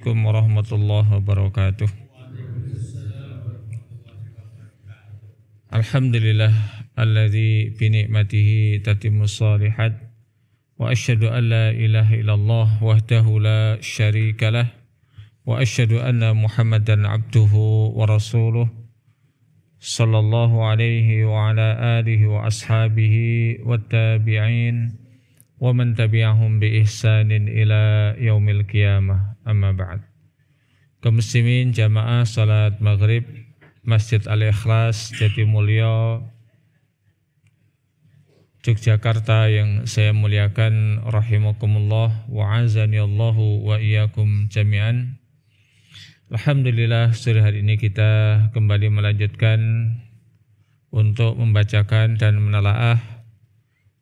Assalamualaikum warahmatullahi wabarakatuh. Alhamdulillah alladzi bi ni'matihi tatimmus shalihat wa asyhadu an la ilaha illallah wahdahu la syarikalah wa asyhadu anna Muhammadan abduhu wa rasuluh sallallahu alaihi wa ala alihi wa ashabihi wat tabi'in wa man tabi'ahum bi ihsanin ila yaumil qiyamah. Amma ba'd. Kaum muslimin jamaah salat maghrib Masjid Al-Ikhlas Jatimulyo Yogyakarta yang saya muliakan rahimakumullah wa azanillahu wa iyyakum jami'an. Alhamdulillah, sore hari ini kita kembali melanjutkan untuk membacakan dan menelaah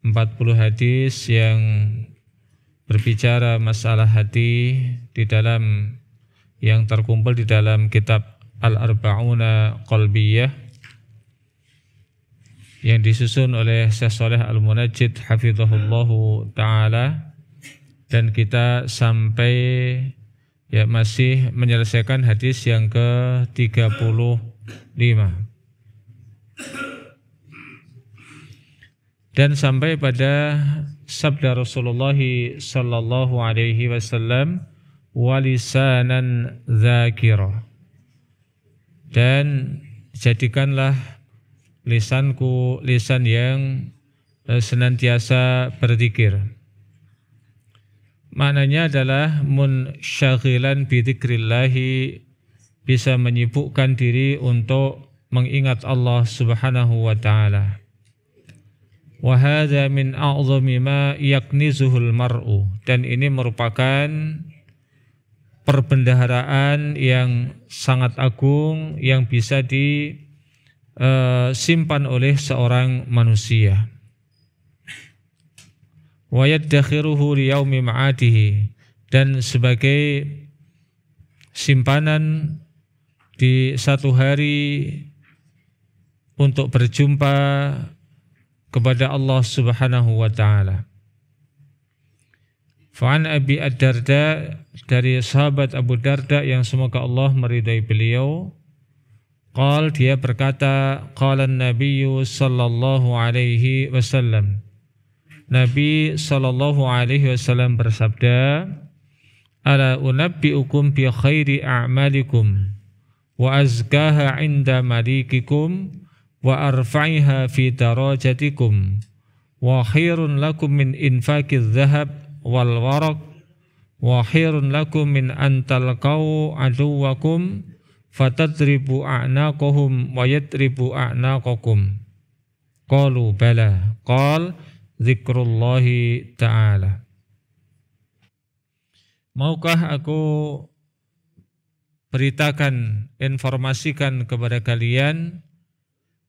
40 hadis yang berbicara masalah hati di dalam yang terkumpul di dalam kitab Al-Arba'una Qalbiyah yang disusun oleh Syekh Shalih Al-Munajjid hafizahullahu ta'ala, dan kita sampai masih menyelesaikan hadis yang ke-35. Dan sampai pada sabda Rasulullah sallallahu alaihi wasallam, walisanan dzakira, dan jadikanlah lisanku lisan yang senantiasa berzikir. Maknanya adalah munsyaghilan bi dzikrillahi, bisa menyibukkan diri untuk mengingat Allah Subhanahu wa taala. Wa hadza min a'zami ma yaknizuhul mar'u, dan ini merupakan perbendaharaan yang sangat agung yang bisa disimpan oleh seorang manusia. Wa yaddakhiruhu li yaumi ma'adihi, dan sebagai simpanan di satu hari untuk berjumpa kepada Allah Subhanahu wa taala. Fa'an Abi Ad-Darda, dari sahabat Abu Darda yang semoga Allah meridai beliau, qala, dia berkata, qala an-nabiyyu sallallahu alaihi wasallam, Nabi sallallahu alaihi wasallam bersabda, ala unabbiukum bi khairi a'malikum wa azkaha 'inda malikikum wa arfa'iha fi darajatikum wa khairun lakum min infaqiz zahab wal waraq wa khairun lakum min an talqau aduwakum fatadribu a'naqahum wa yadribu a'naqakum. Qalu bala, qal zikrullahi ta'ala. Maukah aku beritakan, informasikan kepada kalian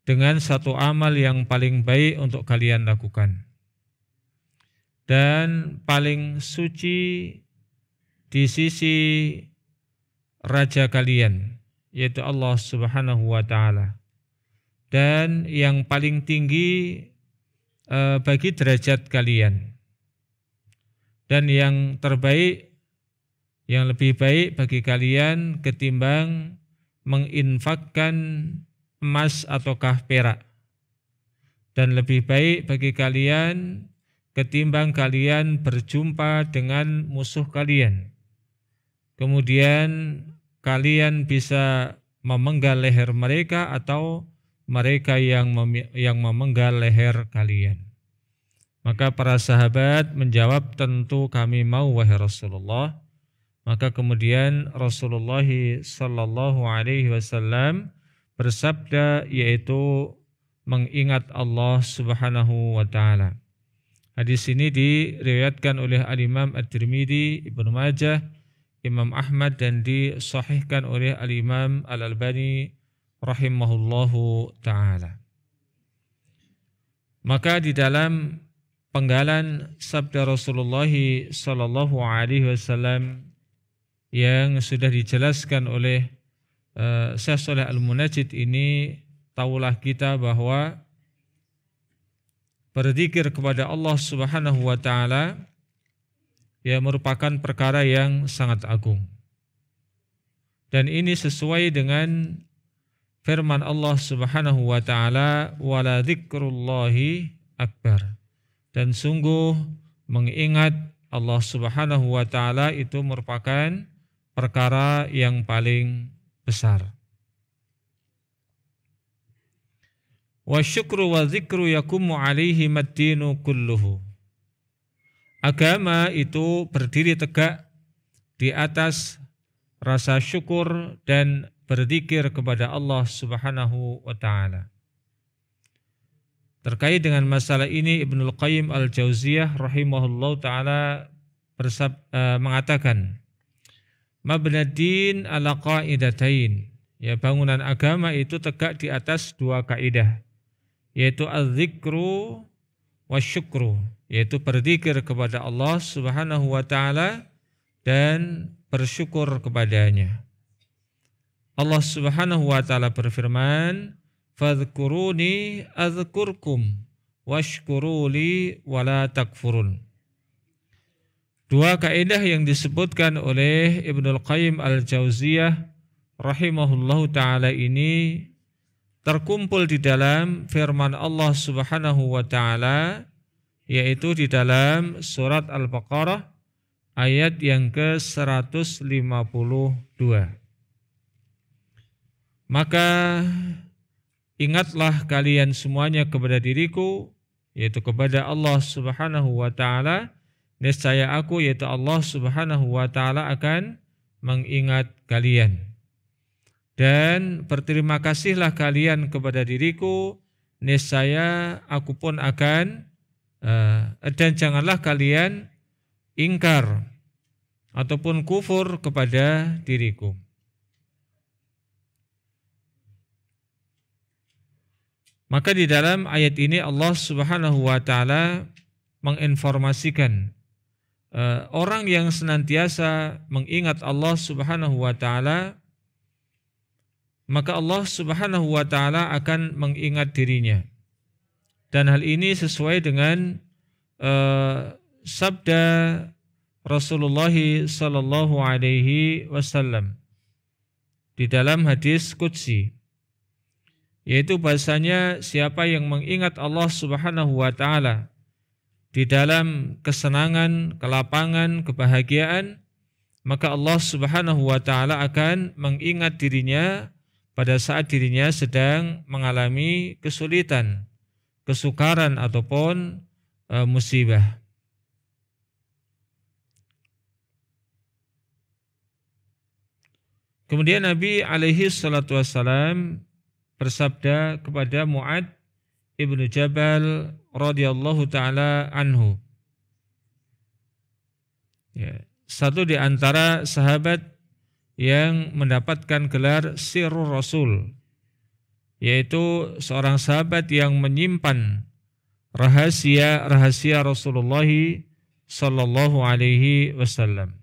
dengan satu amal yang paling baik untuk kalian lakukan dan paling suci di sisi Raja kalian, yaitu Allah Subhanahu wa ta'ala, dan yang paling tinggi bagi derajat kalian, dan yang terbaik, yang lebih baik bagi kalian ketimbang menginfakkan emas ataukah perak, dan lebih baik bagi kalian ketimbang kalian berjumpa dengan musuh kalian, kemudian kalian bisa memenggal leher mereka atau mereka yang memenggal leher kalian. Maka para sahabat menjawab, tentu kami mau wahai Rasulullah. Maka kemudian Rasulullah sallallahu alaihi wasallam bersabda, yaitu mengingat Allah Subhanahu wa ta'ala. Hadis ini diriwayatkan oleh Al-Imam At-Tirmidzi, Ibnu Majah, Imam Ahmad, dan disahihkan oleh Al-Imam Al-Albani rahimahullahu ta'ala. Maka di dalam penggalan sabda Rasulullah sallallahu alaihi wasallam yang sudah dijelaskan oleh Syekh Shalih Al-Munajjid ini, taulah kita bahwa berzikir kepada Allah Subhanahu wa ta'ala merupakan perkara yang sangat agung. Dan ini sesuai dengan firman Allah Subhanahu wa taala, wala dzikrullahi akbar. Dan sungguh mengingat Allah Subhanahu wa taala itu merupakan perkara yang paling besar. Wa syukru wa dzikru yakumu alaihi mad-dinu kulluhu. Agama itu berdiri tegak di atas rasa syukur dan berzikir kepada Allah Subhanahu wa taala. Terkait dengan masalah ini Ibnul Qayyim Al-Jauziyah rahimahullahu taala mengatakan, mabnad-din ala qaidatain. Ya, bangunan agama itu tegak di atas dua kaidah, yaitu az-zikru wasyukru, yaitu berzikir kepada Allah Subhanahu wa taala dan bersyukur kepadanya. Allah Subhanahu wa taala berfirman, fadhkuruni adzkurkum washkuruli wala takfurun. Dua kaidah yang disebutkan oleh Ibnul Qayyim Al-Jauziyah rahimahullahu taala ini terkumpul di dalam firman Allah Subhanahu wa taala, yaitu di dalam surat Al-Baqarah ayat yang ke-152. Maka ingatlah kalian semuanya kepada diriku, yaitu kepada Allah Subhanahu wa taala, niscaya aku, yaitu Allah Subhanahu wa taala, akan mengingat kalian. Dan berterima kasihlah kalian kepada diriku, niscaya aku pun akan dan janganlah kalian ingkar ataupun kufur kepada diriku. Maka di dalam ayat ini Allah Subhanahu wa taala menginformasikan orang yang senantiasa mengingat Allah Subhanahu wa taala, maka Allah Subhanahu wa taala akan mengingat dirinya. Dan hal ini sesuai dengan sabda Rasulullah sallallahu alaihi wasallam di dalam hadis qudsi, yaitu bahasanya siapa yang mengingat Allah Subhanahu wa taala di dalam kesenangan, kelapangan, kebahagiaan, maka Allah Subhanahu wa taala akan mengingat dirinya pada saat dirinya sedang mengalami kesulitan, kesukaran ataupun musibah. Kemudian Nabi alaihi salatu wassalam bersabda kepada Mu'ad ibnu Jabal radhiyallahu taala anhu. Ya, satu di antara sahabat yang mendapatkan gelar Sirrur Rasul, yaitu seorang sahabat yang menyimpan rahasia-rahasia Rasulullah sallallahu alaihi wasallam.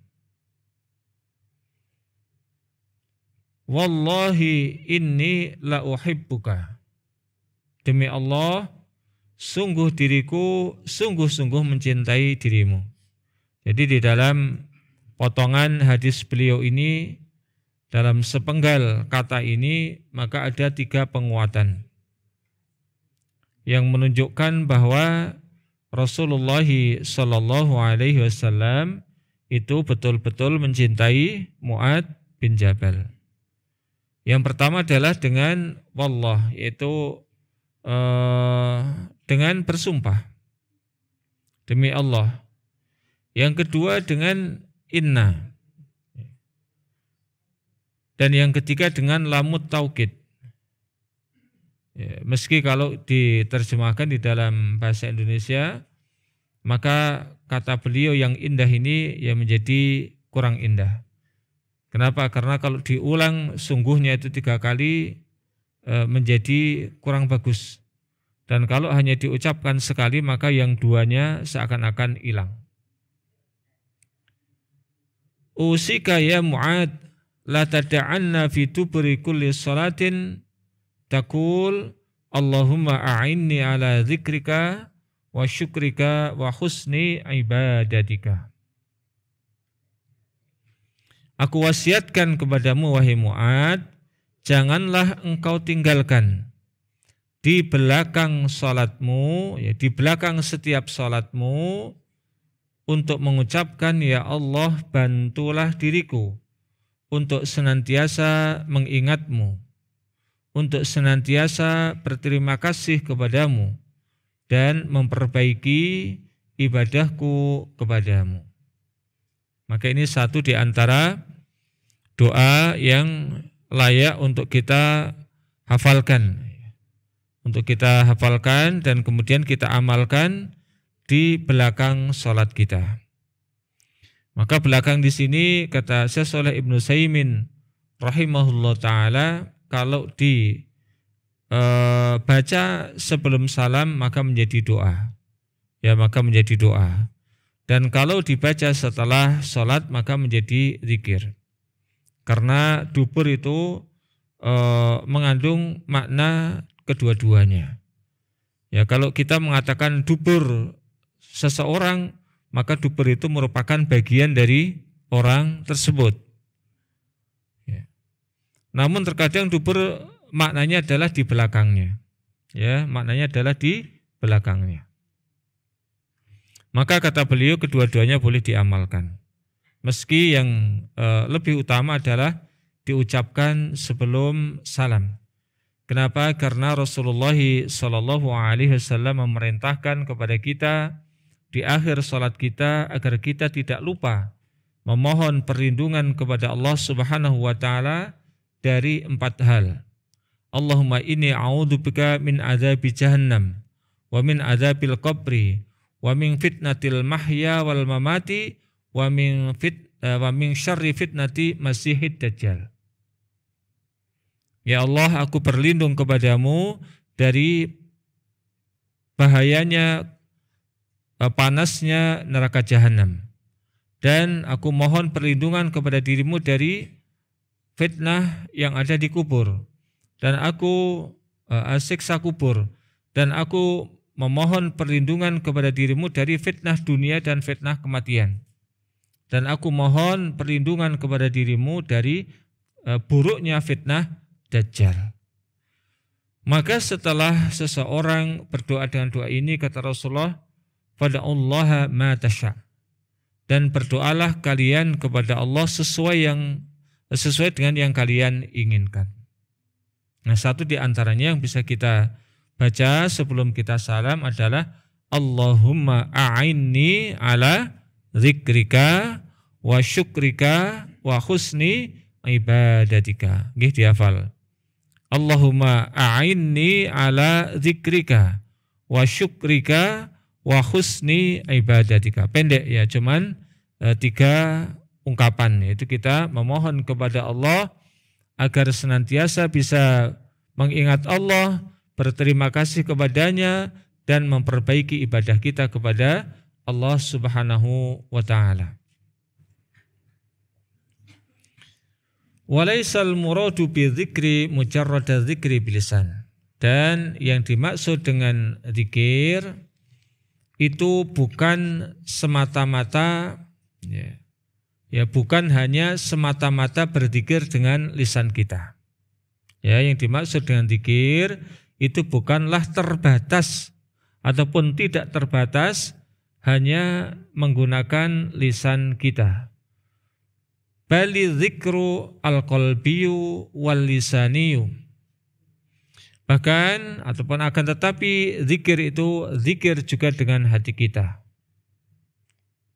Wallahi inni la uhibbuka. Demi Allah, sungguh diriku sungguh-sungguh mencintai dirimu. Jadi di dalam potongan hadis beliau ini, dalam sepenggal kata ini, maka ada 3 penguatan yang menunjukkan bahwa Rasulullah sallallahu alaihi wasallam itu betul-betul mencintai Mu'ad bin Jabal. Yang pertama adalah dengan wallah, yaitu dengan bersumpah demi Allah. Yang kedua dengan inna. Dan yang ketiga dengan lamut taukid. Ya, meski kalau diterjemahkan di dalam bahasa Indonesia, maka kata beliau yang indah ini ya menjadi kurang indah. Kenapa? Karena kalau diulang sungguhnya itu 3 kali menjadi kurang bagus. Dan kalau hanya diucapkan sekali, maka yang 2-nya seakan-akan hilang. Usika ya Mu'ad, la tada'anna fi tubri kulli salatin taqul Allahumma a'inni ala dzikrika wa syukrika wa husni ibadatika. Aku wasiatkan kepadamu wahai Mu'ad, janganlah engkau tinggalkan di belakang salatmu, ya, di belakang setiap salatmu untuk mengucapkan, ya Allah bantulah diriku untuk senantiasa mengingatmu, untuk senantiasa berterima kasih kepadamu dan memperbaiki ibadahku kepadamu. Maka ini satu di antara doa yang layak untuk kita hafalkan. Untuk kita hafalkan dan kemudian kita amalkan di belakang salat kita. Maka belakang di sini kata Syekh Shalih Ibnu Utsaimin rahimahullah taala, kalau baca sebelum salam maka menjadi doa. Ya, maka menjadi doa. Dan kalau dibaca setelah salat maka menjadi zikir. Karena dubur itu mengandung makna kedua-duanya. Ya, kalau kita mengatakan dubur seseorang, maka dubur itu merupakan bagian dari orang tersebut. Ya. Namun terkadang dubur maknanya adalah di belakangnya. Ya, maknanya adalah di belakangnya. Maka kata beliau kedua-duanya boleh diamalkan. Meski yang lebih utama adalah diucapkan sebelum salam. Kenapa? Karena Rasulullah SAW memerintahkan kepada kita di akhir salat kita agar kita tidak lupa memohon perlindungan kepada Allah Subhanahu wa taala dari 4 hal. Allahumma inni a'udzubika min adzabi jahannam wa min adzabil qabri wa min fitnatil mahya wal mamati wa min syarri fitnati masihid dajjal. Ya Allah, aku berlindung kepadamu dari bahayanya panasnya neraka jahanam, dan aku mohon perlindungan kepada dirimu dari fitnah yang ada di kubur, dan aku siksa kubur, dan aku memohon perlindungan kepada dirimu dari fitnah dunia dan fitnah kematian, dan aku mohon perlindungan kepada dirimu dari buruknya fitnah Dajjal. Maka setelah seseorang berdoa dengan doa ini, kata Rasulullah, fada'ullaha ma tasya', dan berdoalah kalian kepada Allah sesuai dengan yang kalian inginkan. Nah, satu di antaranya yang bisa kita baca sebelum kita salam adalah Allahumma a'inni ala zikrika wa syukrika wa husni ibadatika. Nggih, dihafal. Allahumma a'inni ala zikrika wa syukrika wa husni ibadatika. Pendek ya, cuman 3 ungkapan, yaitu kita memohon kepada Allah agar senantiasa bisa mengingat Allah, berterima kasih kepadanya, dan memperbaiki ibadah kita kepada Allah Subhanahu wa ta'ala. Walaisal muradu bi dzikri mujarrada dzikri bilisan. Dan yang dimaksud dengan zikir itu bukan semata-mata bukan hanya semata-mata berzikir dengan lisan kita. Ya, yang dimaksud dengan zikir itu bukanlah terbatas ataupun tidak terbatas hanya menggunakan lisan kita. Bali dzikru al-qalbiyu wal lisaniyu. Bahkan ataupun akan tetapi zikir itu zikir juga dengan hati kita.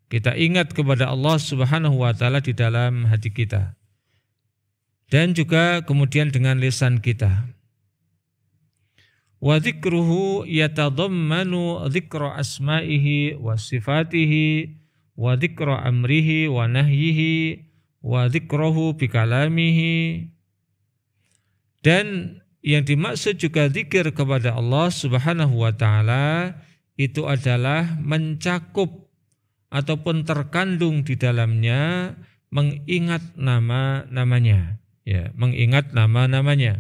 Kita ingat kepada Allah Subhanahu wa taala di dalam hati kita. Dan juga kemudian dengan lisan kita. Wa dzikruhu yatadammanu dzikra asma'ihi wa sifatihi wa dzikra amrihi wa nahyihi wa dzikrahu bi kalamihi. Dan yang dimaksud juga zikir kepada Allah Subhanahu wa taala itu adalah mencakup ataupun terkandung di dalamnya mengingat nama-namanya, ya, mengingat nama-namanya.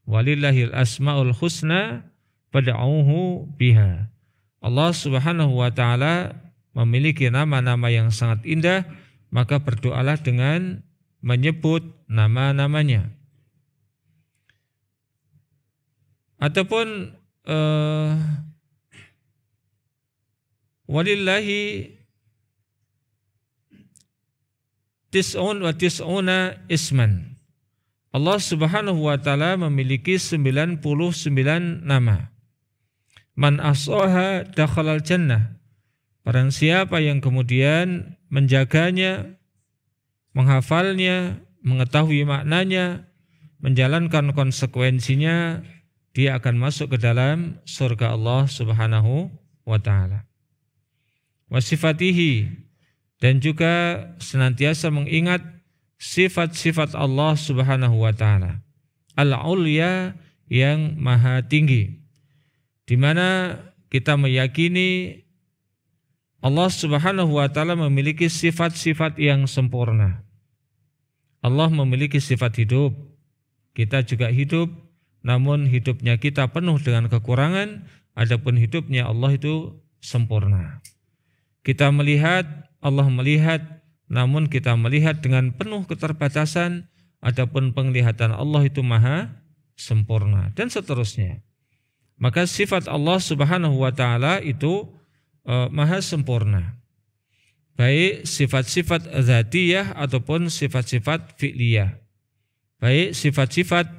Walillahil asmaul husna fad'uhu biha. Allah Subhanahu wa taala memiliki nama-nama yang sangat indah, maka berdoalah dengan menyebut nama-namanya. Ataupun walillahi tis'un wa tis'una isman. Allah Subhanahu wa taala memiliki 99 nama. Man ahsaha dakhalal jannah. Barang siapa yang kemudian menjaganya, menghafalnya, mengetahui maknanya, menjalankan konsekuensinya, dia akan masuk ke dalam surga Allah Subhanahu wa taala. Wa sifatihi, dan juga senantiasa mengingat sifat-sifat Allah Subhanahu wa taala. Al-ulya, yang maha tinggi. Di mana kita meyakini Allah Subhanahu wa taala memiliki sifat-sifat yang sempurna. Allah memiliki sifat hidup. Kita juga hidup, namun hidupnya kita penuh dengan kekurangan, adapun hidupnya Allah itu sempurna. Kita melihat, Allah melihat, namun kita melihat dengan penuh keterbatasan, adapun penglihatan Allah itu maha sempurna, dan seterusnya. Maka sifat Allah Subhanahu wa taala itu maha sempurna, baik sifat-sifat dzatiyah ataupun sifat-sifat fi'liyah, baik sifat-sifat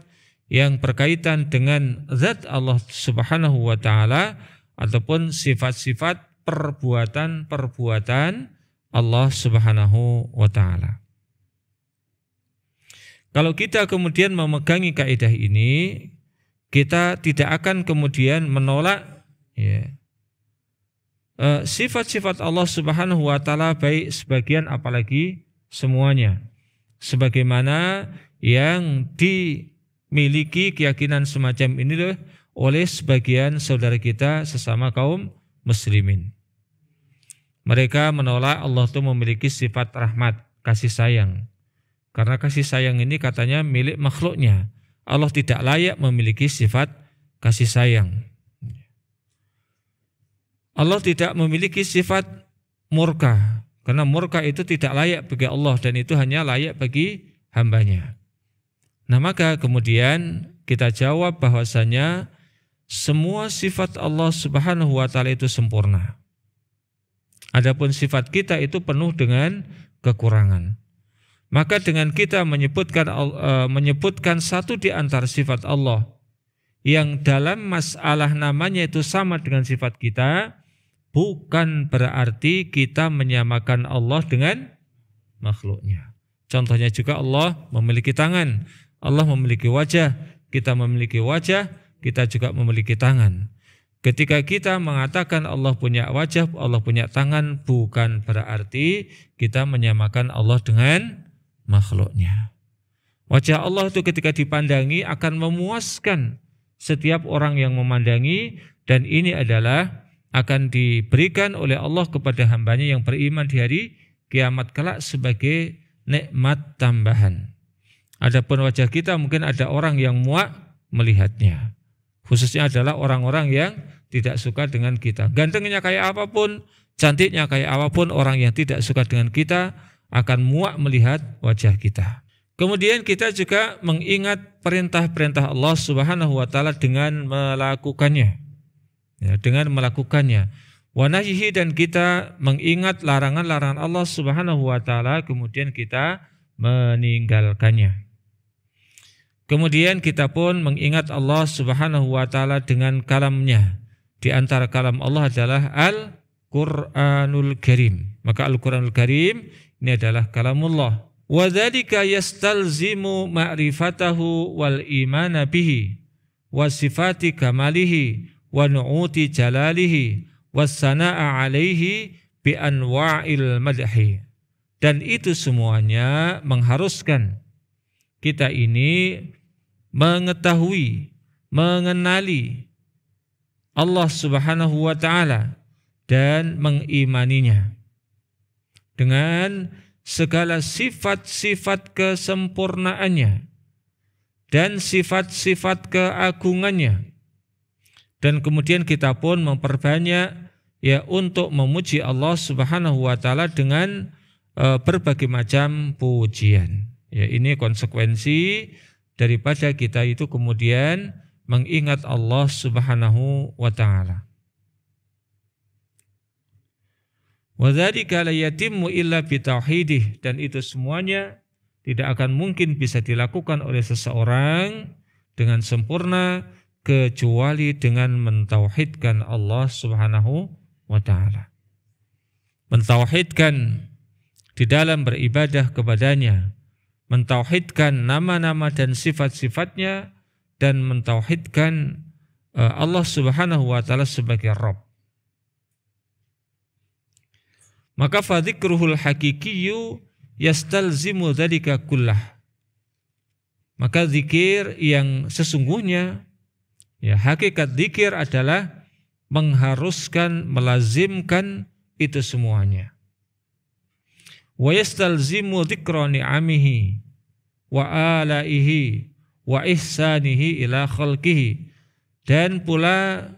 yang berkaitan dengan zat Allah Subhanahu wa taala ataupun sifat-sifat perbuatan-perbuatan Allah Subhanahu wa taala. Kalau kita kemudian memegangi kaidah ini, kita tidak akan kemudian menolak sifat-sifat Allah Subhanahu wa taala, baik sebagian apalagi semuanya, sebagaimana yang dimiliki keyakinan semacam ini oleh sebagian saudara kita sesama kaum muslimin. Mereka menolak Allah itu memiliki sifat rahmat, kasih sayang, karena kasih sayang ini katanya milik makhluknya. Allah tidak layak memiliki sifat kasih sayang. Allah tidak memiliki sifat murka, karena murka itu tidak layak bagi Allah dan itu hanya layak bagi hambanya. Nah, maka kemudian kita jawab bahwasanya semua sifat Allah Subhanahu wa taala itu sempurna. Adapun sifat kita itu penuh dengan kekurangan. Maka dengan kita menyebutkan satu di antara sifat Allah yang dalam masalah namanya itu sama dengan sifat kita, bukan berarti kita menyamakan Allah dengan makhluknya. Contohnya juga Allah memiliki tangan, Allah memiliki wajah, kita memiliki wajah, kita juga memiliki tangan. Ketika kita mengatakan Allah punya wajah, Allah punya tangan, bukan berarti kita menyamakan Allah dengan makhluknya. Wajah Allah itu ketika dipandangi akan memuaskan setiap orang yang memandangi, dan ini adalah akan diberikan oleh Allah kepada hambanya yang beriman di hari kiamat kelak sebagai nikmat tambahan. Adapun wajah kita mungkin ada orang yang muak melihatnya, khususnya adalah orang-orang yang tidak suka dengan kita. Gantengnya kayak apapun, cantiknya kayak apapun, orang yang tidak suka dengan kita akan muak melihat wajah kita. Kemudian kita juga mengingat perintah-perintah Allah Subhanahu wa taala dengan melakukannya. Ya, dengan melakukannya. Wa nahyihi, dan kita mengingat larangan-larangan Allah Subhanahu wa taala kemudian kita meninggalkannya. Kemudian kita pun mengingat Allah Subhanahu wa taala dengan kalamnya. Di antara kalam Allah adalah Al-Qur'anul Karim. Maka Al-Qur'anul Karim ini adalah kalamullah. Wa dzalika yastalzimu ma'rifatahu wal imana bihi wa sifati kamalihi wa nu'uti jalalihi was sanaa 'alaihi bi anwa'il madhi. Dan itu semuanya mengharuskan kita ini mengetahui, mengenali Allah Subhanahu wa taala dan mengimaninya dengan segala sifat-sifat kesempurnaannya dan sifat-sifat keagungannya. Dan kemudian kita pun memperbanyak untuk memuji Allah Subhanahu wa taala dengan berbagai macam pujian. Ya, ini konsekuensi daripada kita itu kemudian mengingat Allah Subhanahu wa taala. Wa dzalika la yatimmu illa bi tauhidih, dan itu semuanya tidak akan mungkin bisa dilakukan oleh seseorang dengan sempurna kecuali dengan mentauhidkan Allah Subhanahu wa taala. Mentauhidkan di dalam beribadah kepadanya, mentauhidkan nama-nama dan sifat-sifatnya, dan mentauhidkan Allah Subhanahu wa taala sebagai Rabb. Maka fadzikruhul hakikiyyu yastalzimu dzalika kullah. Maka zikir yang sesungguhnya, ya, hakikat zikir adalah mengharuskan, melazimkan itu semuanya. Wa yastalzimu dzikra ni'amihi wa alaihi wa ihsanihi ila khalqihi. Dan pula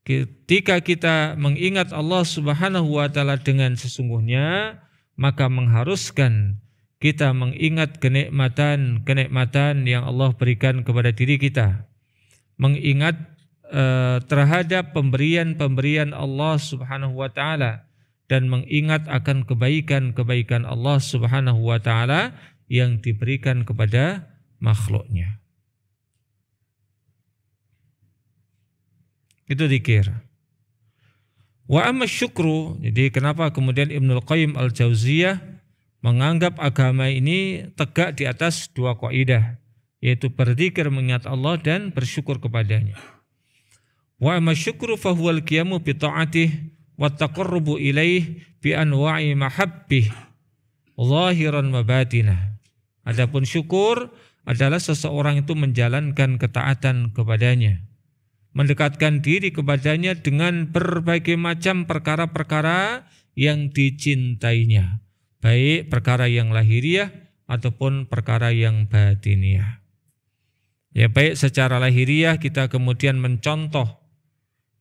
ketika kita mengingat Allah Subhanahu wa taala dengan sesungguhnya, maka mengharuskan kita mengingat kenikmatan yang Allah berikan kepada diri kita. Mengingat terhadap pemberian-pemberian Allah Subhanahu wa taala, dan mengingat akan kebaikan-kebaikan Allah Subhanahu wa taala yang diberikan kepada makhluknya. Itu zikir. Wa amma syukru, jadi kenapa kemudian Ibnul Qayyim Al-Jauziyah menganggap agama ini tegak di atas dua kaidah, yaitu berzikir mengingat Allah dan bersyukur kepadanya. Wa amma syukru fa huwal qiyamu bi ta'atih wa taqarrubu ilaih bi anwa'i mahabbih zahiran wa batinah. Adapun syukur adalah seseorang itu menjalankan ketaatan kepadanya, mendekatkan diri kepadanya dengan berbagai macam perkara-perkara yang dicintainya, baik perkara yang lahiriah ataupun perkara yang batiniah. Ya, baik secara lahiriah kita kemudian mencontoh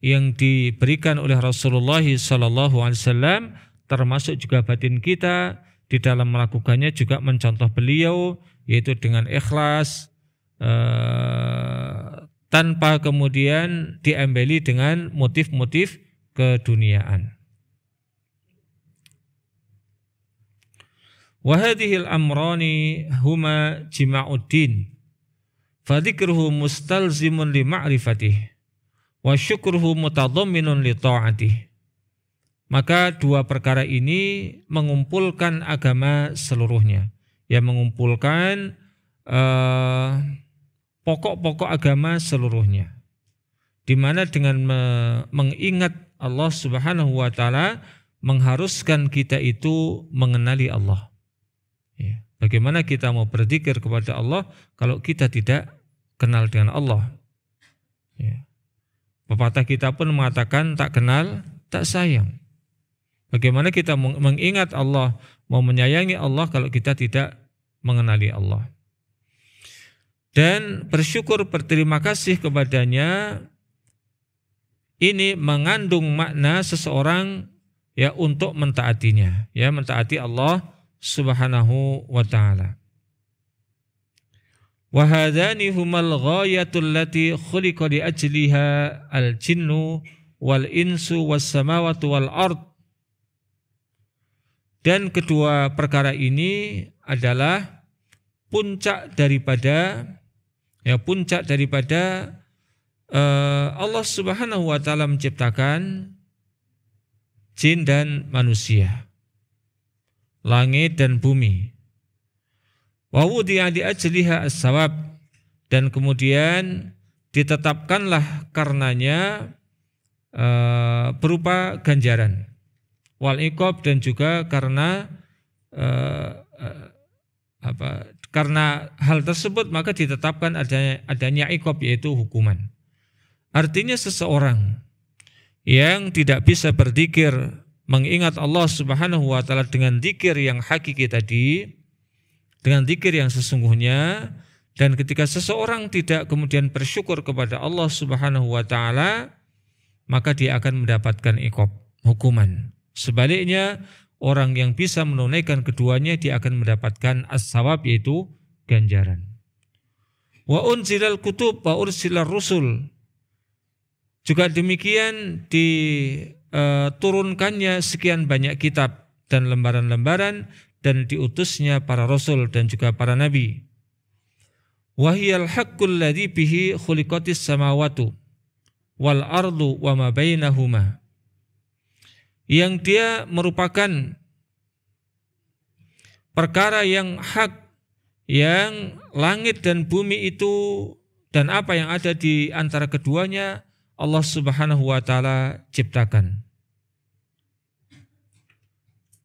yang diberikan oleh Rasulullah SAW, termasuk juga batin kita di dalam melakukannya juga mencontoh beliau, yaitu dengan ikhlas, tanpa kemudian diembeli dengan motif-motif keduniaan. Wa hadhil amrani huma jima'uddin, fadzikruhu mustalzimun li ma'rifatih wa syukruhu mutadhamminun li ta'atih. Maka dua perkara ini mengumpulkan agama seluruhnya, yang mengumpulkan pokok-pokok agama seluruhnya, di mana dengan mengingat Allah Subhanahu wa taala mengharuskan kita itu mengenali Allah. Ya. Bagaimana kita mau berzikir kepada Allah kalau kita tidak kenal dengan Allah? Ya. Pepatah kita pun mengatakan tak kenal tak sayang. Bagaimana kita mengingat Allah, mau menyayangi Allah kalau kita tidak mengenali Allah? Dan bersyukur, berterima kasih kepadanya, ini mengandung makna seseorang ya untuk mentaatinya, ya, mentaati Allah Subhanahu wa taala. Wa hadani humal ghayatul lati khuliqa li ajliha al-jinnu wal insu was samawati wal ard. Dan kedua perkara ini adalah puncak daripada Allah Subhanahu wa taala menciptakan jin dan manusia, langit dan bumi. Wa wudi'a li ajliha as-sawab, dan kemudian ditetapkanlah karenanya berupa ganjaran, wal iqab, dan juga karena karena hal tersebut maka ditetapkan adanya iqab, yaitu hukuman. Artinya seseorang yang tidak bisa berzikir mengingat Allah Subhanahu wa taala dengan zikir yang hakiki tadi, dengan zikir yang sesungguhnya, dan ketika seseorang tidak kemudian bersyukur kepada Allah Subhanahu wa taala, maka dia akan mendapatkan iqab, hukuman. Sebaliknya, orang yang bisa menunaikan keduanya dia akan mendapatkan as-sawab, yaitu ganjaran. Wa unzilal kutub wa ursilal rusul. Juga demikian diturunkannya sekian banyak kitab dan lembaran-lembaran dan diutusnya para rasul dan juga para nabi. Wahiyal haqqul ladzi bihi khuliqatis samawati wal ardu wa ma bainahuma. Yang dia merupakan perkara yang hak, yang langit dan bumi itu dan apa yang ada di antara keduanya Allah Subhanahu wa taala ciptakan.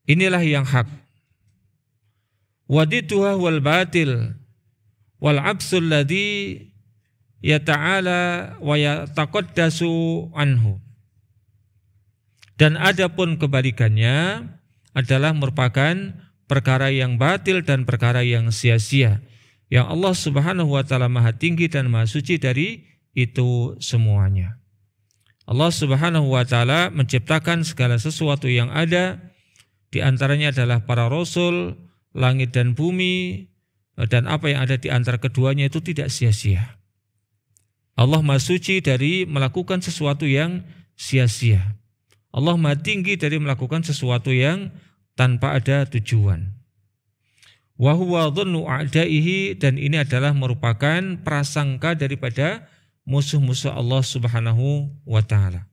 Inilah yang hak. Wadituha wal batil wal absul ladzi yata'ala wa yataqaddasu anhu. Dan adapun kebalikannya adalah merupakan perkara yang batil dan perkara yang sia-sia, yang Allah Subhanahu wa taala Maha tinggi dan Maha suci dari itu semuanya. Allah Subhanahu wa taala menciptakan segala sesuatu yang ada, di antaranya adalah para rasul, langit dan bumi, dan apa yang ada di antara keduanya itu tidak sia-sia. Allah Maha suci dari melakukan sesuatu yang sia-sia. Allah Maha tinggi dari melakukan sesuatu yang tanpa ada tujuan. Wa huwa dhannu a'daihi, dan ini adalah merupakan prasangka daripada musuh-musuh Allah Subhanahu wa taala.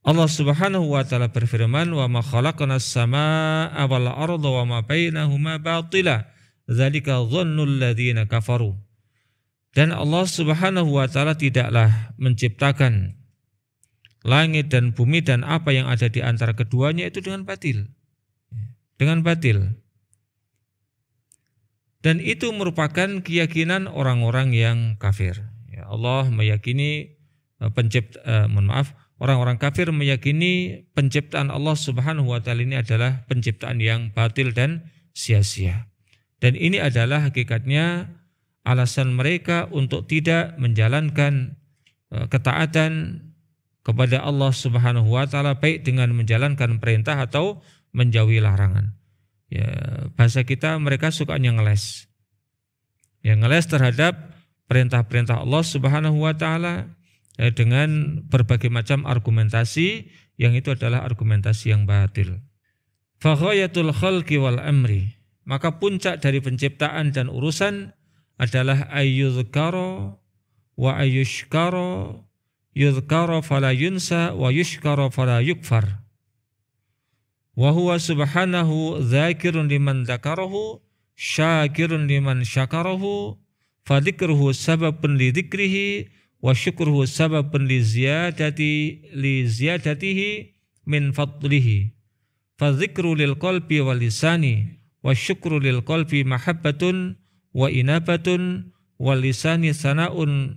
Allah Subhanahu wa taala berfirman, "Wa ma khalaqnas samaa'a wal arda wa ma bainahuma batila, dzalika dhannul ladzina kafaru." Dan Allah Subhanahu wa taala tidaklah menciptakan langit dan bumi dan apa yang ada di antara keduanya itu dengan batil. Dengan batil. Dan itu merupakan keyakinan orang-orang yang kafir. Ya, Allah meyakini orang-orang kafir meyakini penciptaan Allah Subhanahu wa taala ini adalah penciptaan yang batil dan sia-sia. Dan ini adalah hakikatnya alasan mereka untuk tidak menjalankan ketaatan kepada Allah Subhanahu wa taala, baik dengan menjalankan perintah atau menjauhi larangan. Ya, bahasa kita mereka sukanya ngeles. Ya, ngeles terhadap perintah-perintah Allah Subhanahu wa taala dengan berbagai macam argumentasi yang itu adalah argumentasi yang batil. Fa ghayatul khalqi wal amri, maka puncak dari penciptaan dan urusan adalah ayyuzkara wa ayyushkara, yuzkara fala yunsa wa yushkara fala yukfar. Wa huwa subhanahu dzakirun liman dzakarahu, syakirun liman syakarahu, fa dzikruhu sababun li dzikrihi wa syukruhu sababun li ziyadatihi min fadlihi. Fa dzikru lil qalbi wal lisani wa syukru lil qalbi mahabbatun wa inabatun wal lisani sana'un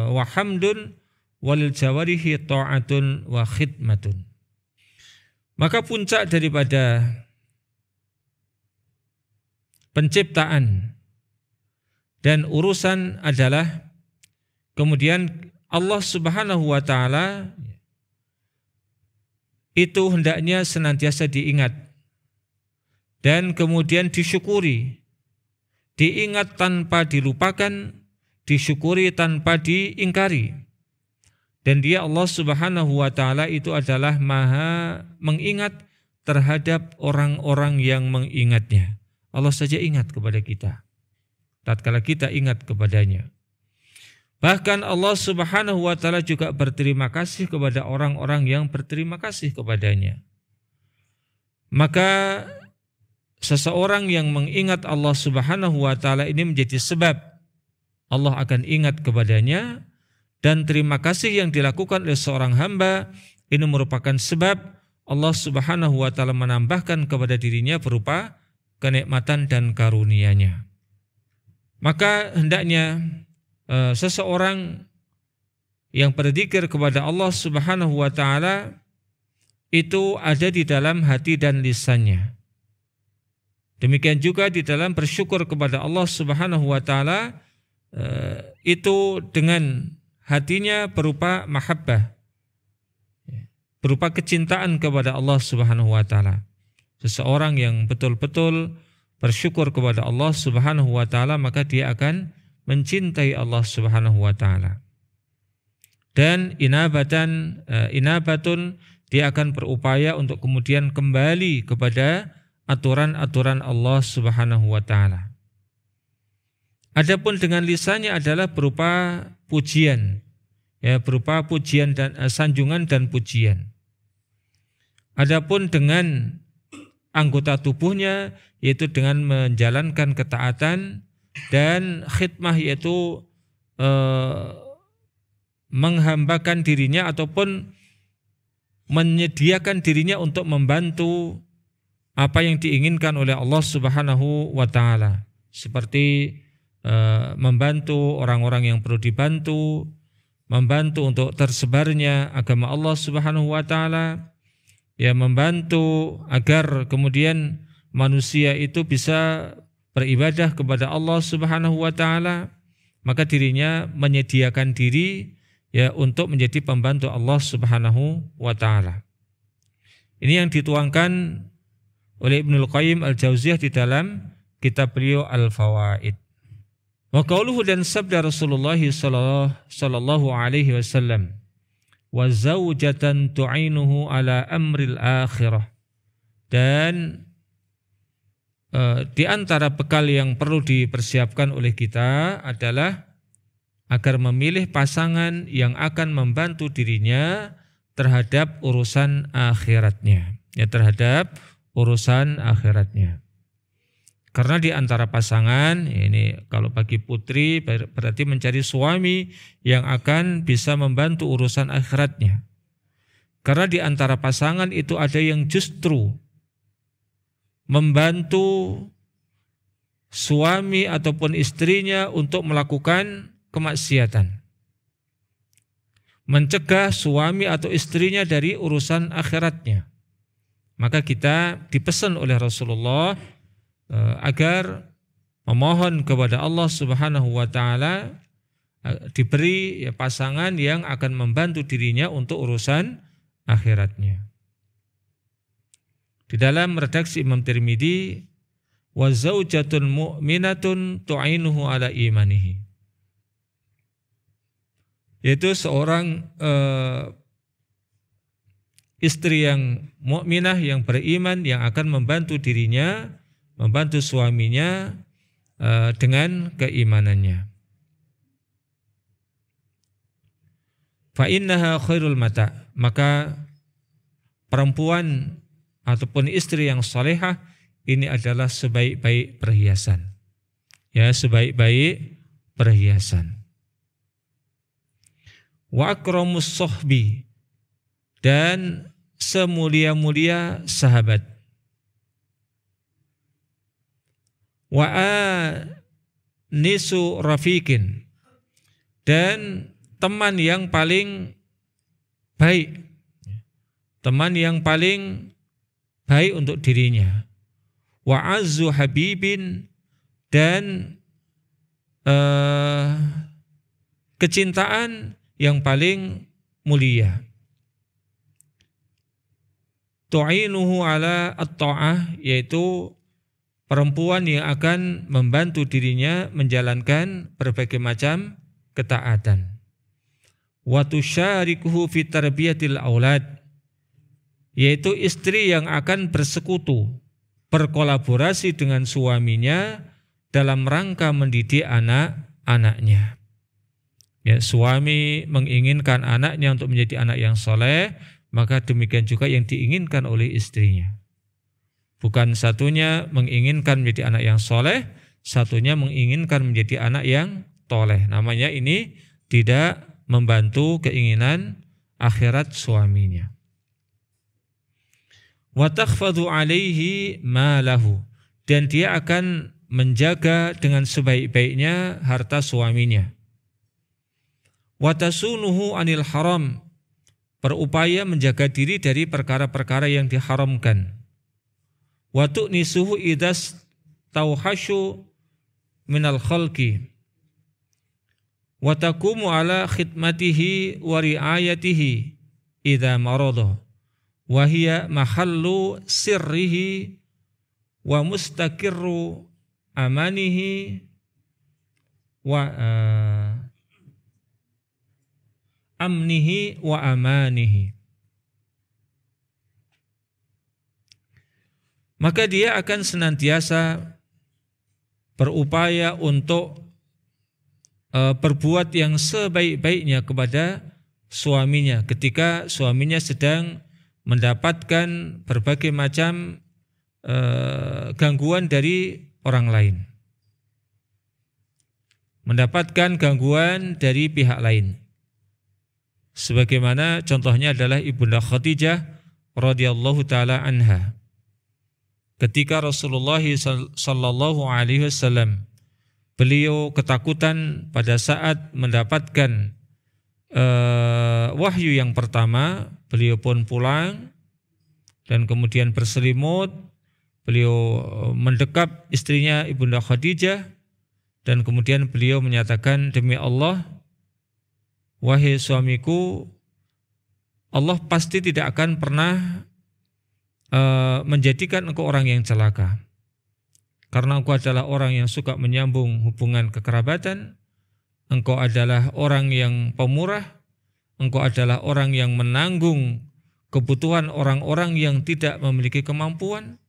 wa hamdun walil jawarihi ta'atun wa khidmatun. Maka puncak daripada penciptaan dan urusan adalah kemudian Allah Subhanahu wa taala itu hendaknya senantiasa diingat dan kemudian disyukuri. Diingat tanpa dilupakan, disyukuri tanpa diingkari. Dan dia Allah Subhanahu wa taala itu adalah maha mengingat terhadap orang-orang yang mengingatnya. Allah saja ingat kepada kita, tatkala kita ingat kepadanya. Bahkan Allah Subhanahu wa taala juga berterima kasih kepada orang-orang yang berterima kasih kepadanya. Maka seseorang yang mengingat Allah Subhanahu wa taala ini menjadi sebab Allah akan ingat kepadanya, dan terima kasih yang dilakukan oleh seorang hamba ini merupakan sebab Allah Subhanahu wa taala menambahkan kepada dirinya berupa kenikmatan dan karunia-Nya. Maka hendaknya seseorang yang berzikir kepada Allah Subhanahu wa taala itu ada di dalam hati dan lisannya. Demikian juga di dalam bersyukur kepada Allah Subhanahu wa taala itu dengan hatinya berupa mahabbah, berupa kecintaan kepada Allah Subhanahu wa taala. seseorang yang betul-betul bersyukur kepada Allah Subhanahu wa taala, maka dia akan mencintai Allah Subhanahu wa taala. Dan inabatun dia akan berupaya untuk kemudian kembali kepada aturan-aturan Allah Subhanahu wa taala. Adapun dengan lisannya adalah berupa pujian, ya, berupa pujian dan sanjungan dan pujian. Adapun dengan anggota tubuhnya, yaitu dengan menjalankan ketaatan dan khidmah, yaitu menghambakan dirinya ataupun menyediakan dirinya untuk membantu apa yang diinginkan oleh Allah Subhanahu wa taala, seperti membantu orang-orang yang perlu dibantu, membantu untuk tersebarnya agama Allah Subhanahu wa taala, ya, membantu agar kemudian manusia itu bisa beribadah kepada Allah Subhanahu wa taala, maka dirinya menyediakan diri, ya, untuk menjadi pembantu Allah Subhanahu wa taala. Ini yang dituangkan oleh Ibnul Qayyim Al-Jauziyah di dalam kitab beliau Al-Fawaid. Wa qauluhu, dan sabda Rasulullah sallallahu alaihi wasallam, wa zaujatan tu'inuhu ala amril akhirah. Dan di antara bekal yang perlu dipersiapkan oleh kita adalah agar memilih pasangan yang akan membantu dirinya terhadap urusan akhiratnya, ya, terhadap urusan akhiratnya. Karena di antara pasangan ini, kalau bagi putri berarti mencari suami yang akan bisa membantu urusan akhiratnya. Karena di antara pasangan itu ada yang justru membantu suami ataupun istrinya untuk melakukan kemaksiatan, mencegah suami atau istrinya dari urusan akhiratnya. Maka kita dipesan oleh Rasulullah agar memohon kepada Allah Subhanahu wa taala diberi, ya, pasangan yang akan membantu dirinya untuk urusan akhiratnya. Di dalam redaksi Imam Tirmidzi, wa zaujatun mu'minatun tu'inuhu ala imanihi, yaitu seorang istri yang mukminah, yang beriman, yang akan membantu dirinya, membantu suaminya dengan keimanannya. Fa innaha khairul mata, maka perempuan ataupun istri yang salehah ini adalah sebaik-baik perhiasan, ya, sebaik-baik perhiasan. Wa akramus sohbi, dan semulia-mulia sahabat. Wa anisu rafiqin, dan teman yang paling baik, teman yang paling baik untuk dirinya. Wa azzu habibin, dan kecintaan yang paling mulia. Tu'inuhu ala at-ta'ah, yaitu perempuan yang akan membantu dirinya menjalankan berbagai macam ketaatan. Wa tusyarikuhu fi tarbiyatil aulad, yaitu istri yang akan bersekutu, berkolaborasi dengan suaminya dalam rangka mendidik anak-anaknya. Ya, suami menginginkan anaknya untuk menjadi anak yang soleh, maka demikian juga yang diinginkan oleh istrinya. Bukan satunya menginginkan menjadi anak yang soleh, satunya menginginkan menjadi anak yang toleh. Namanya ini tidak membantu keinginan akhirat suaminya. Wa takhfadhu alaihi malahu, dan dia akan menjaga dengan sebaik-baiknya harta suaminya. Wa tasunuhu anil haram, berupaya menjaga diri dari perkara-perkara yang diharamkan. Wa tu'nisuhu idas tauhasyu minal khalqi, wa taqumu ala khidmatihi wa riayatihi idza marada, wa hiya mahallu sirrihi wa mustaqirru amanihi wa amnihi wa amanihi. Maka dia akan senantiasa berupaya untuk berbuat yang sebaik-baiknya kepada suaminya ketika suaminya sedang mendapatkan berbagai macam gangguan dari orang lain, mendapatkan gangguan dari pihak lain. Sebagaimana contohnya adalah Ibunda Khadijah radhiyallahu taala anha. Ketika Rasulullah sallallahu alaihi wasallam beliau ketakutan pada saat mendapatkan wahyu yang pertama, beliau pun pulang dan kemudian berselimut. Beliau mendekap istrinya Ibunda Khadijah dan kemudian beliau menyatakan, demi Allah, wahai suamiku, Allah pasti tidak akan pernah menjadikan engkau orang yang celaka. Karena engkau adalah orang yang suka menyambung hubungan kekerabatan, engkau adalah orang yang pemurah, engkau adalah orang yang menanggung kebutuhan orang-orang yang tidak memiliki kemampuan,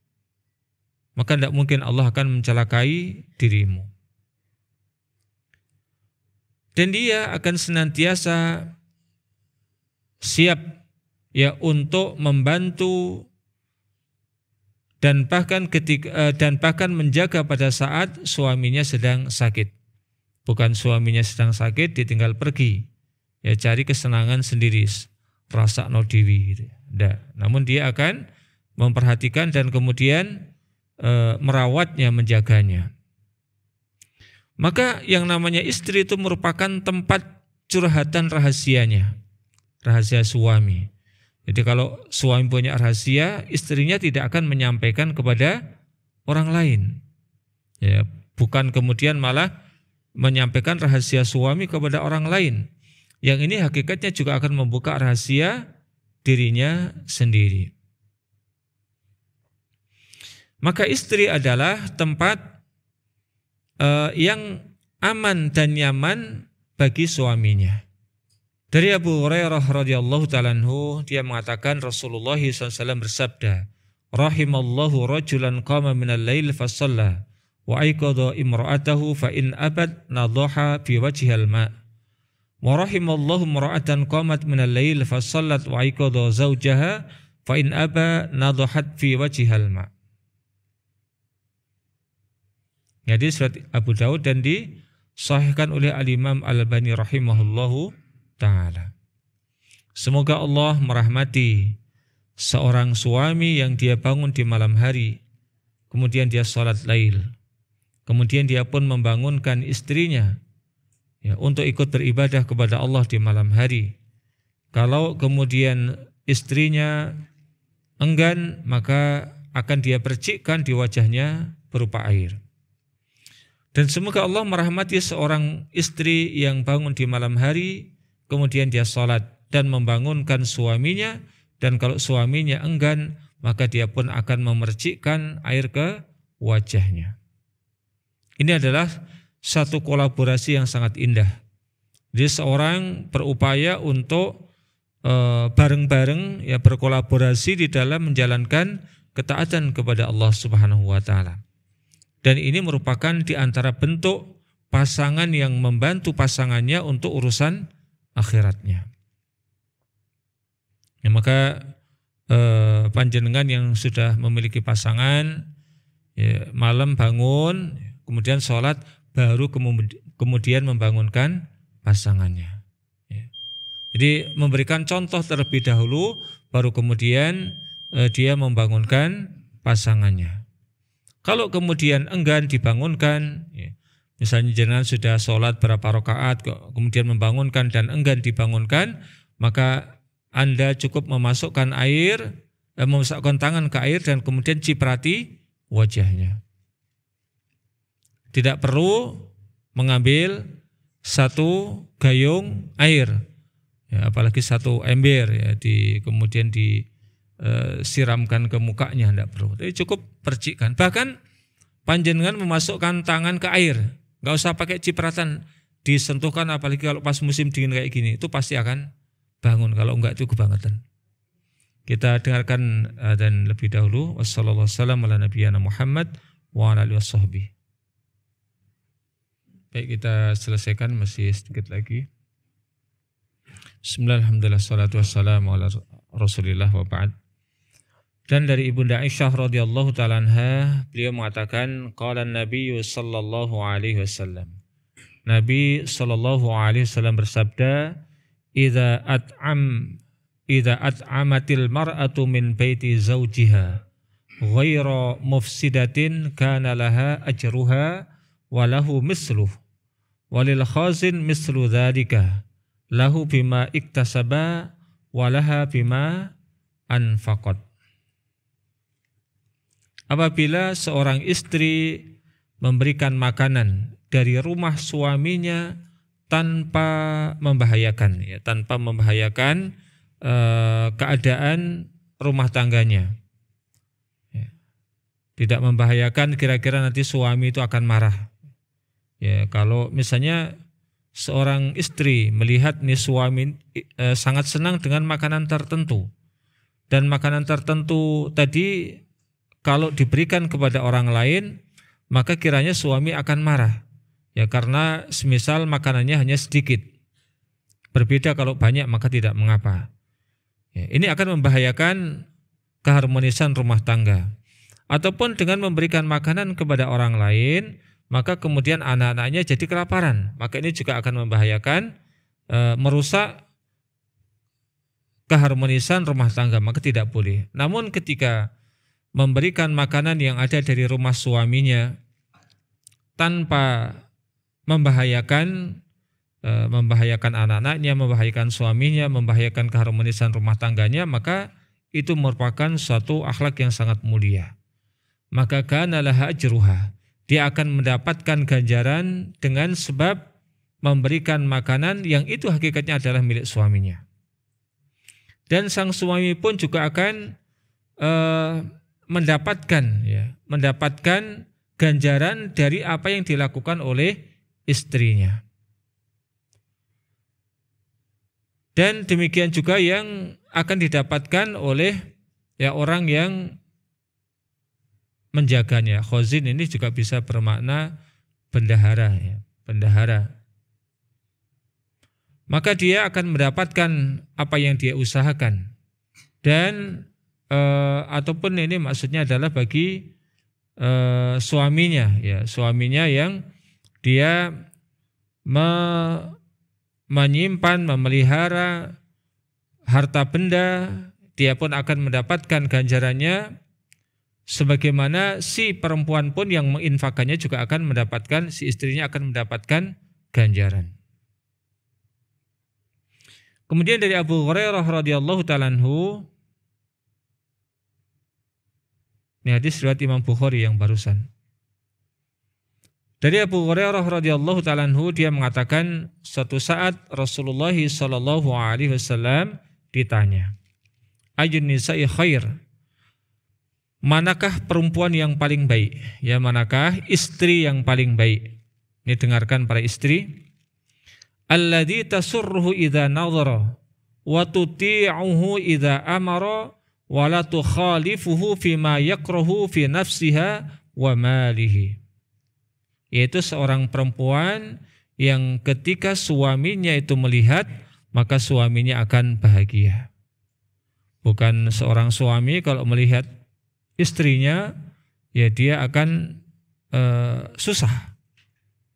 maka tidak mungkin Allah akan mencelakai dirimu. Dan dia akan senantiasa siap ya untuk membantu dan bahkan menjaga pada saat suaminya sedang sakit. Bukan suaminya sedang sakit ditinggal pergi, ya cari kesenangan sendiri, rasa no dewi gitu. Namun dia akan memperhatikan dan kemudian merawatnya, menjaganya. Maka yang namanya istri itu merupakan tempat curhatan rahasianya, rahasia suami. Jadi kalau suami punya rahasia, istrinya tidak akan menyampaikan kepada orang lain. Ya, bukan kemudian malah menyampaikan rahasia suami kepada orang lain. Yang ini hakikatnya juga akan membuka rahasia dirinya sendiri. Maka istri adalah tempat yang aman dan nyaman bagi suaminya. Dari Abu Hurairah radhiyallahu ta'ala anhu, dia mengatakan Rasulullah SAW bersabda, rahimallahu rajulan qama minal lail fasalla wa aiqadha imra'atahu fa in abad nadhaha fi wajhil ma' wa rahimallahu imra'atan qamat minal lail fasallat wa aiqadha zawjaha fa in aba nadhahat fi wajhil ma'. Jadi surat Abu Daud dan disahihkan oleh Al-Imam Al-Albani rahimahullahu ta'ala. Semoga Allah merahmati seorang suami yang dia bangun di malam hari, kemudian dia salat lail, kemudian dia pun membangunkan istrinya ya, untuk ikut beribadah kepada Allah di malam hari. Kalau kemudian istrinya enggan, maka akan dia percikkan di wajahnya berupa air. Dan semoga Allah merahmati seorang istri yang bangun di malam hari, kemudian dia salat dan membangunkan suaminya, dan kalau suaminya enggan, maka dia pun akan memercikkan air ke wajahnya. Ini adalah satu kolaborasi yang sangat indah. Jadi seorang berupaya untuk bareng-bareng ya berkolaborasi di dalam menjalankan ketaatan kepada Allah Subhanahu wa taala. Dan ini merupakan di antara bentuk pasangan yang membantu pasangannya untuk urusan akhiratnya. Ya, maka panjenengan yang sudah memiliki pasangan, ya, malam bangun, kemudian sholat, baru kemudian membangunkan pasangannya. Ya. Jadi memberikan contoh terlebih dahulu, baru kemudian dia membangunkan pasangannya. Kalau kemudian enggan dibangunkan, ya, misalnya jenengan sudah sholat berapa rakaat, kemudian membangunkan dan enggan dibangunkan, maka Anda cukup memasukkan air, memasukkan tangan ke air dan kemudian ciprati wajahnya. Tidak perlu mengambil satu gayung air, ya, apalagi satu ember, ya, kemudian siramkan ke mukanya, tidak perlu. Jadi cukup percikkan. Bahkan panjenengan memasukkan tangan ke air, nggak usah pakai cipratan, disentuhkan, apalagi kalau pas musim dingin kayak gini, itu pasti akan bangun. Kalau enggak itu kebangetan. Kita dengarkan dan lebih dahulu. Wassallallahu wasallam ala nabiyyina Muhammad wa ala alihi washabbihi. Baik, kita selesaikan, masih sedikit lagi. Bismillah, alhamdulillah, salatu wassalamu ala rasulillah wa ba'd. Dan dari Ibunda Aisyah radhiyallahu ta'ala anha, beliau mengatakan, qala an-nabiy sallallahu alaihi wasallam. Nabi sallallahu alaihi wasallam bersabda, idza at'amatil mar'atu min baiti zawjiha ghaira mufsidatin kana laha ajruha wa lahu misluh walil khazin mislu dzalika lahu bima iktasaba wa laha bima anfaqat. Apabila seorang istri memberikan makanan dari rumah suaminya tanpa membahayakan, keadaan rumah tangganya, tidak membahayakan, kira-kira nanti suami itu akan marah. Ya, kalau misalnya seorang istri melihat nih suami sangat senang dengan makanan tertentu, dan makanan tertentu tadi kalau diberikan kepada orang lain, maka kiranya suami akan marah. Ya, karena semisal makanannya hanya sedikit. Berbeda kalau banyak maka tidak mengapa. Ya, ini akan membahayakan keharmonisan rumah tangga. Ataupun dengan memberikan makanan kepada orang lain, maka kemudian anak-anaknya jadi kelaparan. Maka ini juga akan membahayakan, merusak keharmonisan rumah tangga, maka tidak boleh. Namun ketika memberikan makanan yang ada dari rumah suaminya tanpa membahayakan anak-anaknya, membahayakan suaminya, membahayakan keharmonisan rumah tangganya, maka itu merupakan suatu akhlak yang sangat mulia. Maka kana laha ajruha, dia akan mendapatkan ganjaran dengan sebab memberikan makanan yang itu hakikatnya adalah milik suaminya. Dan sang suami pun juga akan mendapatkan ganjaran dari apa yang dilakukan oleh istrinya. Dan demikian juga yang akan didapatkan oleh orang yang menjaganya. Khazin ini juga bisa bermakna bendahara, bendahara. Maka dia akan mendapatkan apa yang dia usahakan. Dan ataupun ini maksudnya adalah bagi suaminya, suaminya yang dia menyimpan, memelihara harta benda, dia pun akan mendapatkan ganjarannya, sebagaimana si perempuan pun yang menginfakannya juga akan mendapatkan, si istrinya akan mendapatkan ganjaran. Kemudian dari Abu Hurairah radhiyallahu ta'ala anhu, ini hadis riwayat Imam Bukhari yang barusan. Dari Abu Hurairah radhiyallahu ta'ala anhu, dia mengatakan suatu saat Rasulullah sallallahu alaihi wasallam ditanya, "Ayyun nisa'i khair?" Manakah perempuan yang paling baik? Ya, manakah istri yang paling baik? Ini dengarkan para istri. Alladzi tasurruhu idza nadhara wa tuti'uhu idza amara wa la tukhalifuhu fima yakrahu fi nafsiha wa malihi. Yaitu seorang perempuan yang ketika suaminya itu melihat, maka suaminya akan bahagia. Bukan seorang suami kalau melihat istrinya, ya dia akan susah.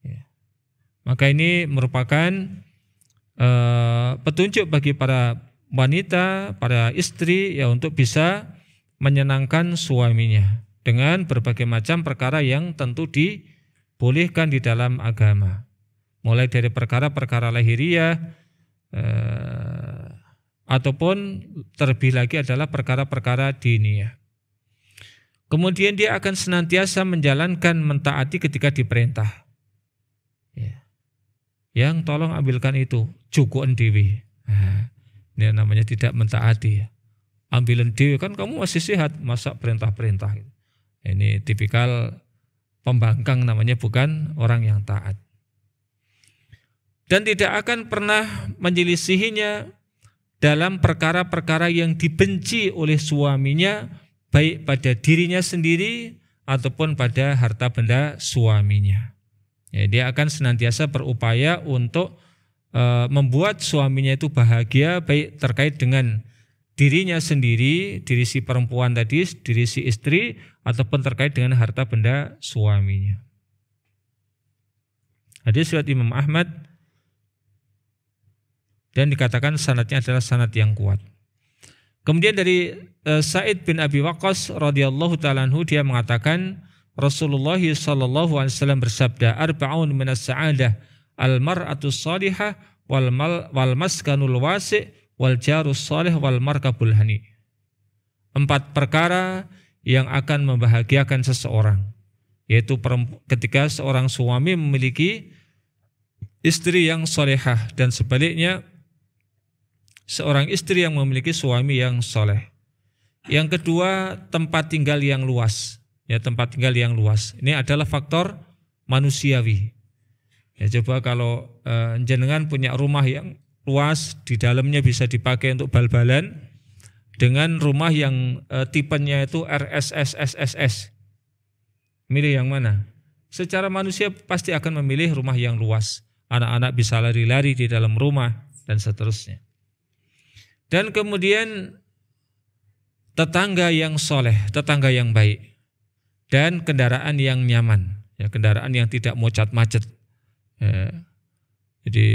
Ya. Maka ini merupakan petunjuk bagi para wanita, para istri, ya untuk bisa menyenangkan suaminya dengan berbagai macam perkara yang tentu dibolehkan di dalam agama. Mulai dari perkara-perkara lahiriah, ataupun terlebih lagi adalah perkara-perkara diniyah. Kemudian dia akan senantiasa menjalankan, mentaati ketika diperintah. Ya. Yang tolong ambilkan itu, cukup dewi. Nah, ini namanya tidak mentaati. ambilan dewe kan kamu masih sehat, masa perintah-perintah. Ini tipikal pembangkang namanya, bukan orang yang taat. Dan tidak akan pernah menyelisihinya dalam perkara-perkara yang dibenci oleh suaminya, baik pada dirinya sendiri ataupun pada harta benda suaminya. Ya, dia akan senantiasa berupaya untuk membuat suaminya itu bahagia, baik terkait dengan dirinya sendiri, diri si perempuan tadi, diri si istri, ataupun terkait dengan harta benda suaminya. Hadis riwayat Imam Ahmad dan dikatakan sanadnya adalah sanad yang kuat. Kemudian dari Sa'id bin Abi Waqqas radhiyallahu ta'ala anhu, dia mengatakan Rasulullah sallallahu alaihi wasallam bersabda, arba'un minas sa'adah al-mar'atus salihah wal maskanul wasi' wal jarus salih wal markabul hani. 4 perkara yang akan membahagiakan seseorang, yaitu ketika seorang suami memiliki istri yang salihah, dan sebaliknya seorang istri yang memiliki suami yang saleh. Yang kedua, tempat tinggal yang luas. Ya, tempat tinggal yang luas. Ini adalah faktor manusiawi. Ya, coba kalau jenengan punya rumah yang luas, di dalamnya bisa dipakai untuk bal-balan, dengan rumah yang tipenya itu RSS-SSS, milih yang mana? Secara manusia pasti akan memilih rumah yang luas. Anak-anak bisa lari-lari di dalam rumah dan seterusnya. Dan kemudian tetangga yang soleh, tetangga yang baik, dan kendaraan yang nyaman, ya, kendaraan yang tidak mocet-macet. Ya, jadi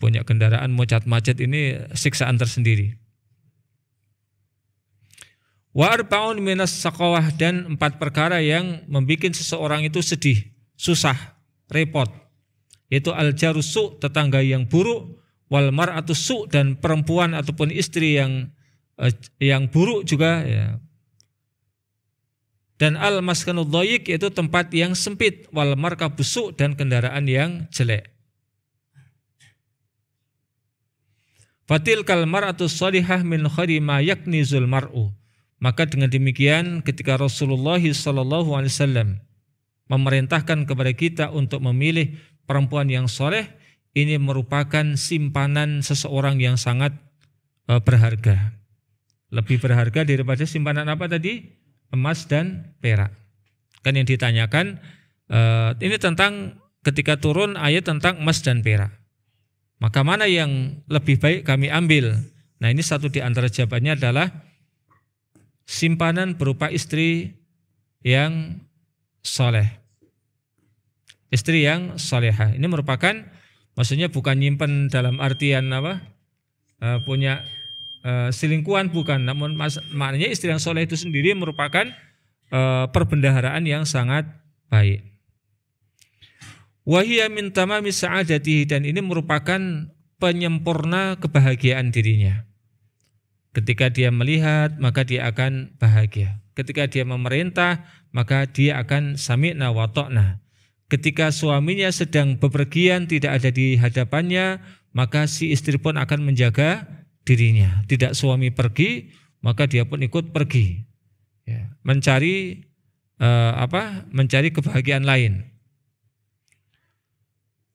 punya kendaraan mocet-macet ini siksaan tersendiri. Wa arba'un minas saqawah, dan 4 perkara yang membuat seseorang itu sedih, susah, repot, yaitu al-jarusu, tetangga yang buruk, wal mar'atus su, dan perempuan ataupun istri yang buruk juga, ya. Dan al-maskanul dhayiq, yaitu tempat yang sempit, wal markabus su, dan kendaraan yang jelek. Fatil kal mar'atus salihah min khairi ma yaknizul mar'u. Maka dengan demikian ketika Rasulullah SAW memerintahkan kepada kita untuk memilih perempuan yang soleh, ini merupakan simpanan seseorang yang sangat berharga. Lebih berharga daripada simpanan apa tadi? Emas dan perak. Kan yang ditanyakan ini tentang ketika turun ayat tentang emas dan perak. Maka mana yang lebih baik kami ambil? Nah, ini satu di antara jawabannya adalah simpanan berupa istri yang soleh, istri yang solehah. Ini merupakan, maksudnya bukan nyimpen dalam artian apa, punya selingkuhan, bukan. Namun maknanya istri yang soleh itu sendiri merupakan perbendaharaan yang sangat baik. Wahiyya min tamami sa'adatihi, dan ini merupakan penyempurna kebahagiaan dirinya. Ketika dia melihat, maka dia akan bahagia. Ketika dia memerintah, maka dia akan sami'na wa ta'na. Ketika suaminya sedang bepergian, tidak ada di hadapannya, maka si istri pun akan menjaga dirinya. Tidak suami pergi, maka dia pun ikut pergi. Ya, mencari mencari kebahagiaan lain.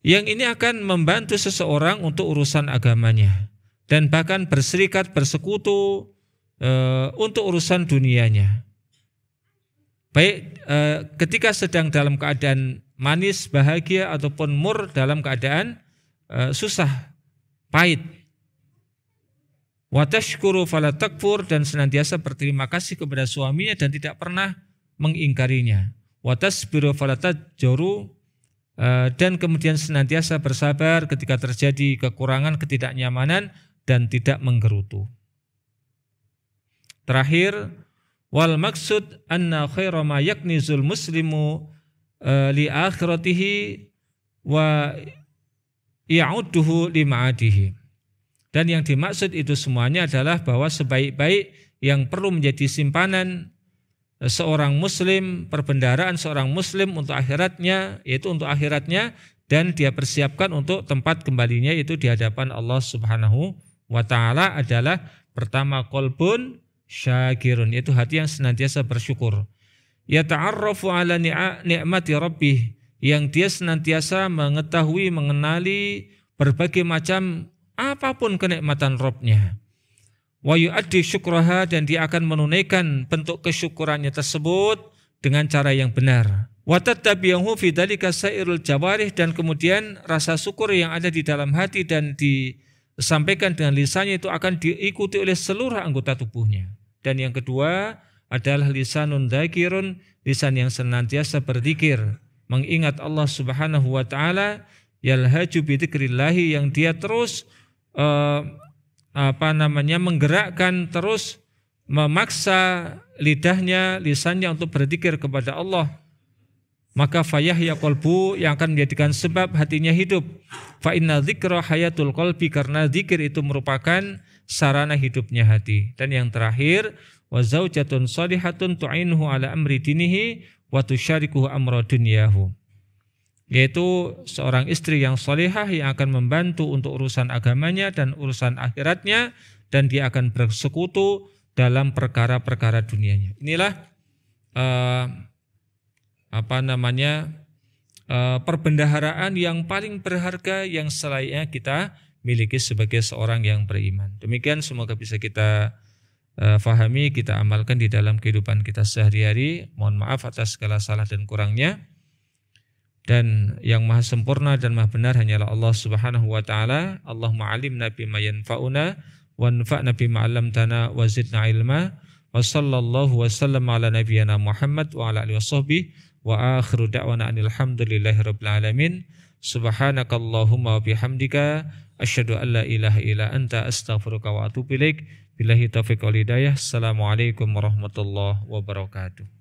Yang ini akan membantu seseorang untuk urusan agamanya, dan bahkan berserikat, bersekutu untuk urusan dunianya. Baik ketika sedang dalam keadaan manis, bahagia, ataupun mur dalam keadaan susah, pahit. Wa tashkuru fala takfur, dan senantiasa berterima kasih kepada suaminya dan tidak pernah mengingkarinya. Wa tasbiru fala tajuru, dan kemudian senantiasa bersabar ketika terjadi kekurangan, ketidaknyamanan, dan tidak menggerutu. Terakhir, wal maksud anna khaira ma yaknizul muslimu li akhiratihi wa ya'udduhu li ma'adihi. Dan yang dimaksud itu semuanya adalah bahwa sebaik-baik yang perlu menjadi simpanan seorang muslim, perbendaharaan seorang muslim untuk akhiratnya, yaitu untuk akhiratnya, dan dia persiapkan untuk tempat kembalinya itu di hadapan Allah Subhanahu wa ta'ala adalah pertama qalbun syakirun, yaitu hati yang senantiasa bersyukur. Yata'arrafu ala ni'mati rabbih, yang dia senantiasa mengetahui, mengenali berbagai macam apapun kenikmatan Rabb-Nya. Wa yu'addi syukraha, dan dia akan menunaikan bentuk kesyukurannya tersebut dengan cara yang benar. Wa tattabi'uhu fi dzalika sairul jawarih, dan kemudian rasa syukur yang ada di dalam hati dan disampaikan dengan lisannya itu akan diikuti oleh seluruh anggota tubuhnya. Dan yang kedua adalah lisanun dzakirun, lisan yang senantiasa berzikir, mengingat Allah Subhanahu wa taala, yalhaju bi dzikrillah, yang dia terus menggerakkan, terus memaksa lidahnya, lisannya untuk berzikir kepada Allah. Maka fayahya qalbu, yang akan menjadikan sebab hatinya hidup. Fa inna dzikra hayatul qalbi, karena zikir itu merupakan sarana hidupnya hati. Dan yang terakhir, wa zaujatun shalihatun tu'inuhu ala amri dinihi wa tusyarikuhu amra dunyahu, yaitu seorang istri yang salihah yang akan membantu untuk urusan agamanya dan urusan akhiratnya, dan dia akan bersekutu dalam perkara-perkara dunianya. Inilah perbendaharaan yang paling berharga yang selayaknya kita miliki sebagai seorang yang beriman. Demikian semoga bisa kita fahami, kita amalkan di dalam kehidupan kita sehari-hari. Mohon maaf atas segala salah dan kurangnya. Dan yang maha sempurna dan maha benar hanyalah Allah Subhanahu wa taala. Allahumma alimna bima yanfa'una wanfa'na bima 'allamtana wa zidna ilma. Wa sallallahu wa sallam ala nabiyyina Muhammad wa ala alihi washabbihi wa akhiru da'wana alhamdulillahi rabbil alamin. Subhanakallahumma wa bihamdika asyhadu an la ilaha illa anta astaghfiruka wa atubu ilaik. Billahi taufiq wal hidayah. Assalamualaikum warahmatullahi wabarakatuh.